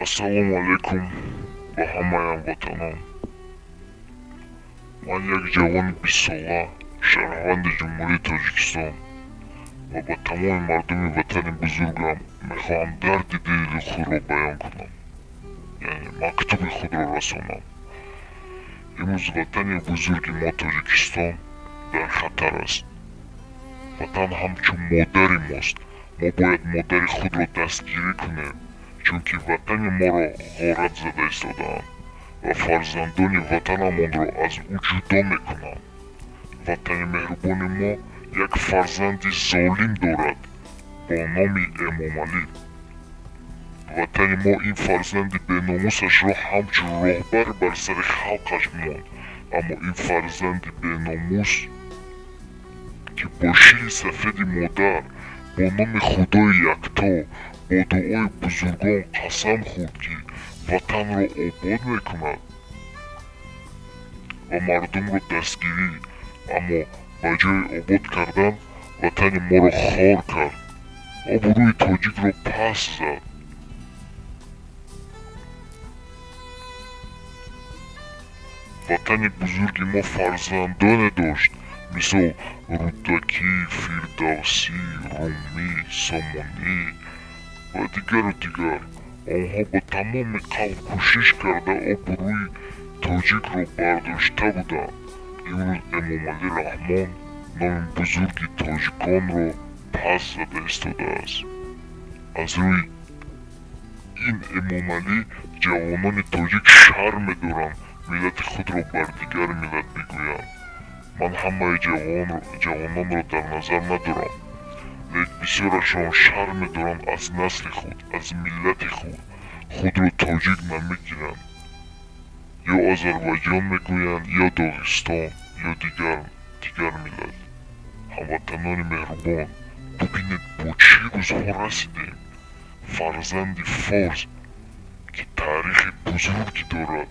Ассалому алейкум ба ҳамаям ватанон. Ман як ҷавони 20 сола, шаҳрванди Ҷумҳурии Тоҷикистон ва ба тамоми мардуми ватани бузургам мехоҳам дарди дили худро баён кунам, яъне мактуби худро расонам. имрӯз ватани бузурги мо Тоҷикистон дар хатар аст. ватан ҳамчун модари мост. мо бояд модари худро дастгирӣ кунем, чунки ватани моро ғорат зада истодаанд ва фарзандони ватанамонро аз ӯ ҷудо мекунанд. ватани меҳрубони мо як фарзанди золим дорад бо номи Эмомалӣ. ватани мо ин фарзанди беномусашро ҳамчун роҳбар бар сари халқаш монд, аммо ин фарзанди беномус ки бо шири сафеди модар бо номи Худои якто бо дуои бузургон қасам хӯрд ки ватанро обод мекунад ва мардумро дастгирӣ, аммо ба ҷои обод кардан ватани моро хор кард, обрӯи тоҷикро паст зад. ватани бузурги мо фарзандоне дошт, мисол Рудакӣ, Фирдавсӣ, Румӣ, Сомонӣ ва дигару дигар. онҳо ба тамоми қалб кӯшиш карда обрӯи тоҷикро бардошта буданд. имрӯз Эмомалӣ Раҳмон номи бузурги тоҷиконро паст зада истодааст. аз рӯи ин Эмомалӣ ҷавонони тоҷик шарм медоранд миллати худро бар дигар миллат бигӯянд. ман ҳамаи ҷавононро дар назар надорам, лек бисёрашон шарм медоранд аз насли худ, аз миллати худро тоҷик намегиранд. ё Озарбойҷон мегӯянд, ё Доғистон, ё дигар миллат. ҳамватанони меҳрубон, бубинед бо чӣ рӯзҳо расидем. фарзанди Форс ки таърихи бузургӣ дорад,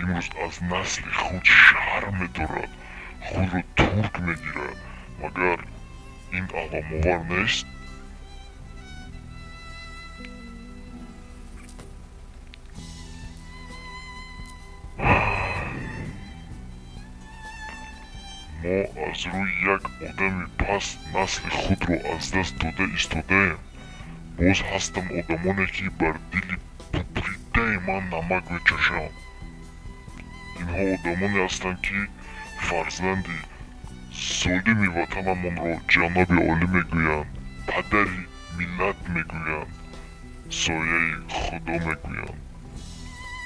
имрӯз аз насли худ шарм медорад, худро турк мегирад. магар ин аломовар нест? мо аз рӯи як одами паст насли худро аз даст дода истодаем. боз ҳастанд одамоне ки бар дили бубридаи ман намак мечашанд. инҳо одамоне ҳастанд ки фарзанди солими ватанамонро ҷаноби олӣ мегӯянд, падари миллат мегӯянд, сояи худо мегӯянд.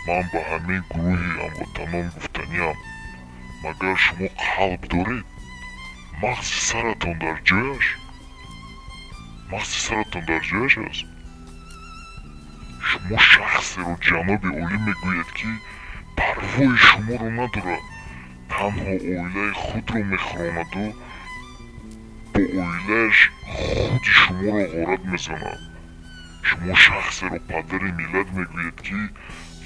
ман ба ҳамин гурӯҳи ҳамватанон гуфтаниям: магар шумо қалб доред? мағзи саратон дар ҷояш? мағзи саратон дар ҷояш аст? шумо шахсеро ҷаноби олӣ мегӯед ки парвои шуморо надорад, танҳо оилаи худро мехӯронаду бо оилааш худи шуморо ғорат мезанад. шумо шахсеро падари миллат мегӯед ки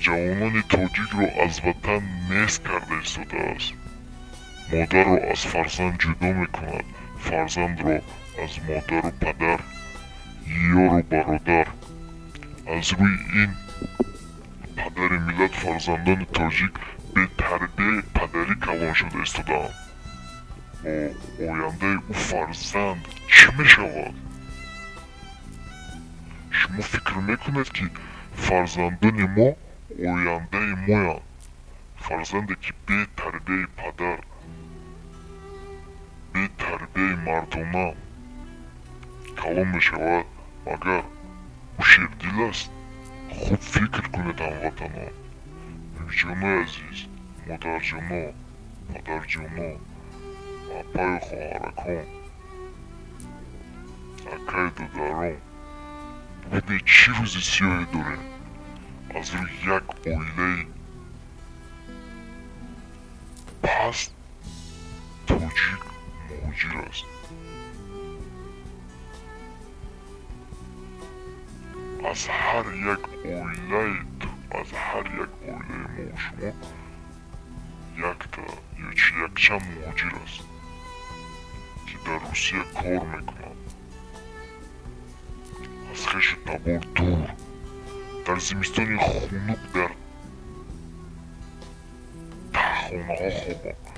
ҷавонони тоҷикро аз ватан нест карда истодааст. модарро аз фарзанд ҷудо мекунад, фарзандро аз модару падар, ёру бародар. аз рӯи ин падари миллат фарзандони тоҷик бетарбияи падарӣ калон шуда истодаанд. бо ояндаи ӯ фарзанд чӣ мешавад? шумо фикр мекунед ки фарзандони мо ояндаи моянд. фарзанде ки бетарбияи падар, бетарбияи мардона калон мешавад, магар ӯ шердил аст? хуб фикр кунед ҳамватанон. миҷонои азиз, модарҷоно, падарҷоно, апаю хоҳаракон, акаю додарон, бубинед чӣ рӯзи сиёҳе дорем. аз рӯи як оилаи паст тоҷик муҳоҷир аст. аз ҳар як оилаи мо шумо якта ё чи якчанд муҳоҷир аст ки дар Русия кор мекунанд. аз хешу табор дур در زمستانی خنک در خانه‌ها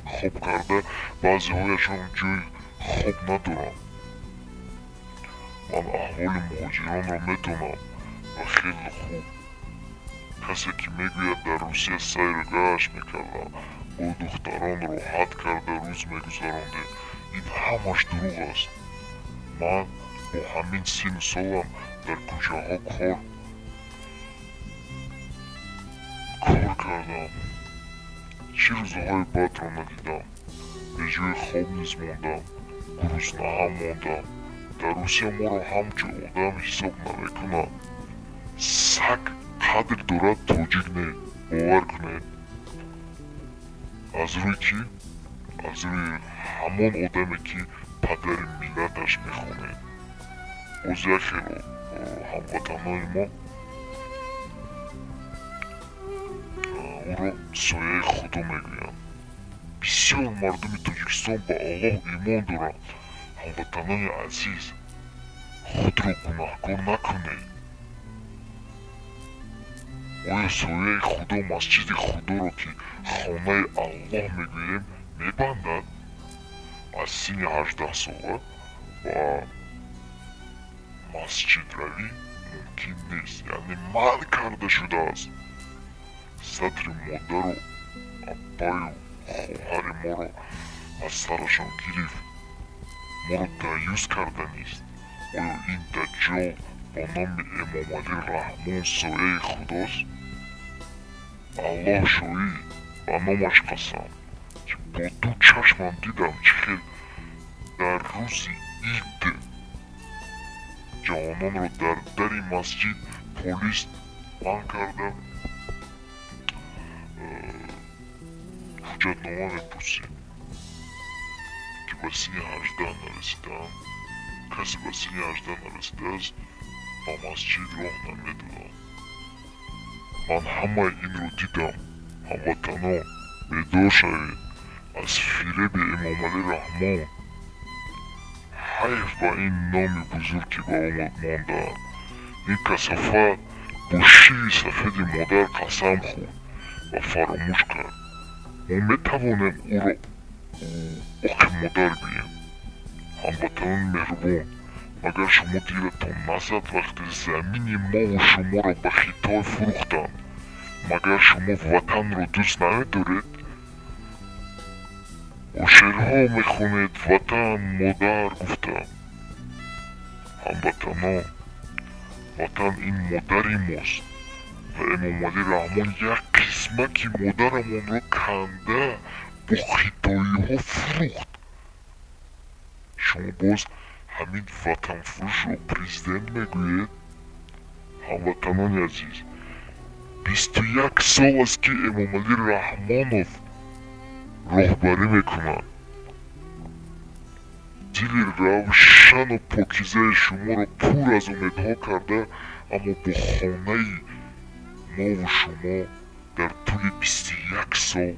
خواب کرده بعضی‌هایشان جای خواب ندارند. من احوال مهاجران را میدانم و خیلی خوب. کسی که میگوید در روسیه سیر گشت میکرده با دختران راحت کرده روز میگذرانده، این همش دروغ است. من با همین سن سالم در کوچه‌ها کار کردم. چه روزهای بد را ندیدم. به جای خواب نیز ماندم، گرسنه هم ماندم. در روسیه ما را همچو آدم حساب نمیکنند. سگ قدر دارد تاجیک نه، باور کنید. از روی کی؟ از روی همان آدمی که پدر ملتش میخوانید. باز یک خیلی هموطنان ما او را سایه خدا میگویند. بسیار مردم تاجیکستان به الله ایمان دارند. هموطنان عزیز، خود را گناهکار نکنید. آیا سایه خدا مسجد خدا را که خانه الله میگوییم میبندد؟ از سن 18 ساله و مسجد روی ممکن نیست، یعنی منع کرده شده است. صدر مادر و ابای و خواهر ما را از سرشان گرفت، ما را دیوز کرده نیست. آیا این دجال با نام امام علی رحمان سایه خداست؟ الله شاهد، به نامش قسم که با دو چشمم دیدم چه خیلی در روز عید جوانان را در در مسجد پلیس بند کرده حجتنامه میپرسید که به سن 18 نرسیدند. کسی به سن 18 نرسیده است به مسجد راه نمیدادند. من همه این رو دیدم. هموطنان بیدار شوید از فریب امام علی رحمان. حیف به این نام بزرگ که به آمد مانده. این کثافت با شیر سفید مادر قسم خورد و فراموش کرد. ما میتوانیم او را آخ مادر بگیم. هموطنان مهربان، مگر شما دیلتان نزد وقتی زمین ما و شما را به خطای فروختند؟ مگر شما وطن را دوست نمیدارید؟ با شعرها میخونید وطن مادر گفتم. هموطنان، وطن این مادری ماست و امام علی رحمان یک قسمت مادرمان را کنده با خطایی ها فروخت. شما باز همین وطن فروش را پرزیدنت میگویید؟ هموطنان عزیز، 21 سال است که امام علی رحمانوف راهبری میکنند. دل روشن و پاکیزه شما را پر از امیدها کرده، اما با خانه ما و شما در طول 21 سال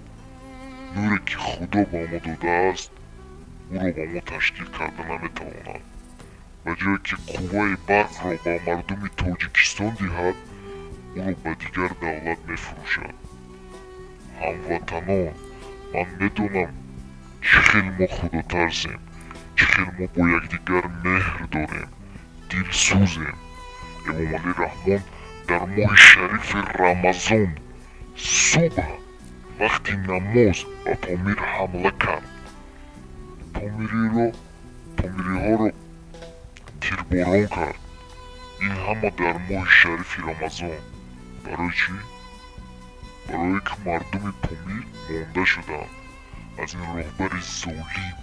نوری که خدا به ما داده است او را به ما تشکیل کرده نمیتواند. به جایی که قوه برق را به مردم تاجیکستان دهد او را به دیگر دولت میفروشد. هموطنان، من میدانم چه خیلی ما خدا ترسیم، چه خیلی ما با یکدیگر مهر داریم، دلسوزیم. امام علی رحمان در ماه شریف رمضان صبح وقتی نماز به پامیر حمله کرد، پامیری ها را تیرباران کرد. این همه در ماه شریف رمضان. برای چی؟ برای که مردم پامیر مانده شدند. از این راهبر ظالم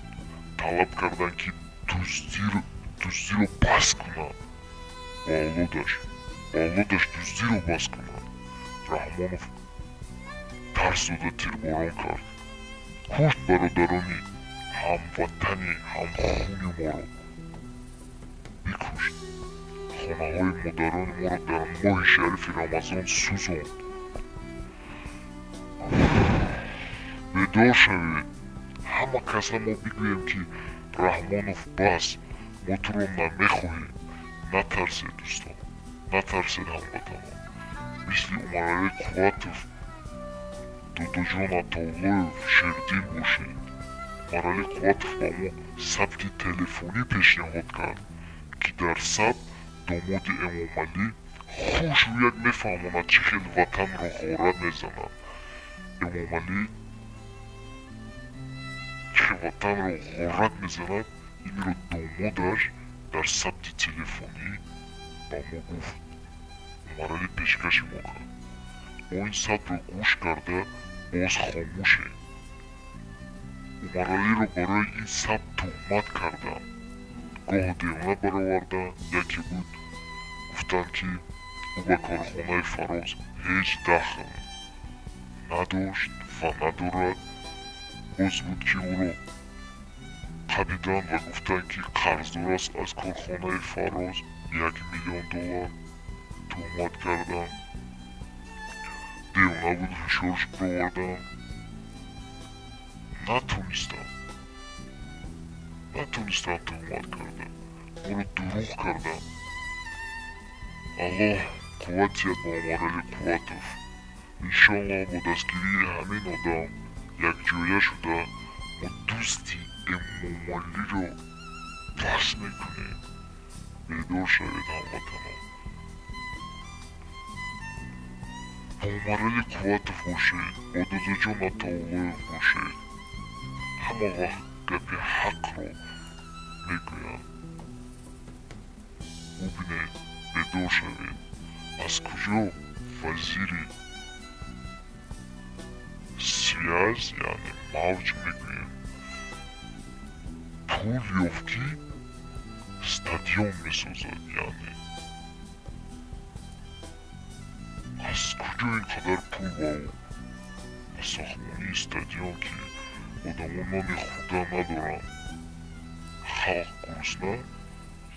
طلب کردند که دزدی رو بس کنند و اولادش دزدی رو بس کنند. رحمانوف ترس داده تیرباران کرد. کشت برادرانی هموطنی همخونی ما را بکشت. خانه های مادران ما را در ماه شریف رمضان سوزاند. بیدار شوید. همه کسا ما بگوییم که رحمانوف بس، ما تو را نمیخواهیم. نترسید دوستان، نترسید هموطنان. مثل عمرای قواتف دودوجان اتاولویف شردین باشه. عمرای قواتف با ما ثبت تلفنی پیشنهاد کرد که در ثبت داماد امام علی خوش و یک میفهماند چه خیلی وطن را غارت میزند. امام علی که وطن را غارت میزند این را دامادش در ثبت تلفنی با ما گفت. عمر علی پیشکش ما کرد. ما این ثبت را گوش کرده باز خاموشه. عمر علی را برای این ثبت تهمت کردن. گاه دیوانه برآوردن. یکی بود گفتند که او به کارخانه فراز هیچ دخل نداشت و ندارد. باز بود که او را خریدند و گفتند که قرضدار است از کارخانه فراز $1,000,000 تهمت کردند. دیوانه بود فشارش برآوردند. نتونستم تهمت کردم. ما رو دروغ کردم. الله قوت یاد با عمر علی قوتف. انشالله با دستگیری همین آدم یک جایه شده ما دوستی امام علی رو بس میکنیم. بیدار شوید هموطنان. با عمر علی قوتف باشید. با دودوجان اتاولویف باشید. همه وقت گپ حق رو میگویم. ببینید بیدار شوید. از کجا وزیری سیاز یعنی موج میگویم پول یافتی استادیوم میسازد. یعنی از کجا اینقدر پول با او به ساختمانی استادیوم که آدمان نان خوردن ندارن. خلق گرسنه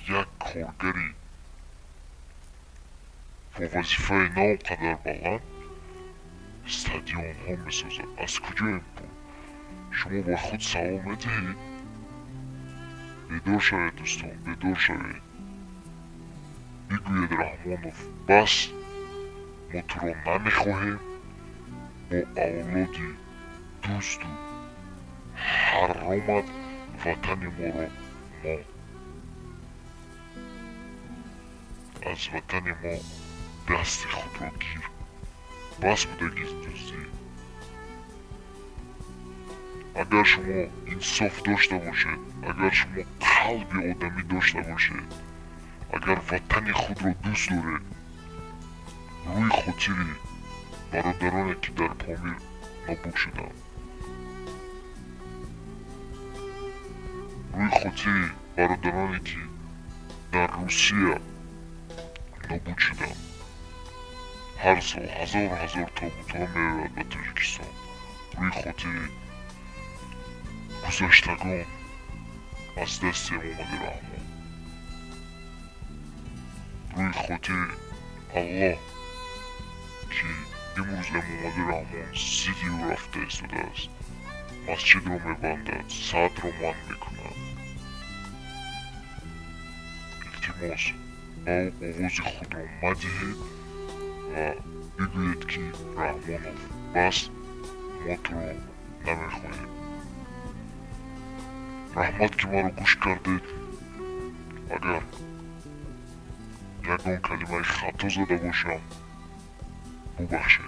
یک کارگری با وظیفه نه اونقدر بلند استادیوم ها میسازد. از کجا این پول؟ شما با خود سوال میدهید. بیدار شوید دوستان. بیدار شوید. بگوید رحمانوف بس ما تو را نمیخواهیم. با اولادی دوست و حرامت وطن ما را ما از وطن ما دست خود را گیر. بس بوده دوستی. اگر شما انصاف داشته باشید. اگر شما قلب آدمی داشته باشید. اگر وطن خود را دوست دارید. روی خاطر برادرانی که در پامیر نابود شدند. روی خاطر برادرانی که در روسیه نابود شدند. هر سال هزار تابوت ها میرود به تاجیکستان. روی خاطر گذشتگان از دست امام علی رحمان. روی خاطر الله که امروز امام علی رحمان زیدی او رفته ایستاده است. مسجد را میبندد. ساعت را منع میکند. التماس با آواز خود را مدهید و بگوید که رحمانوف بس ما تو را نمیخواهیم. رحمت که ما رو گوش کردید. اگر یکان کلمه خطا زده باشم ببخشید.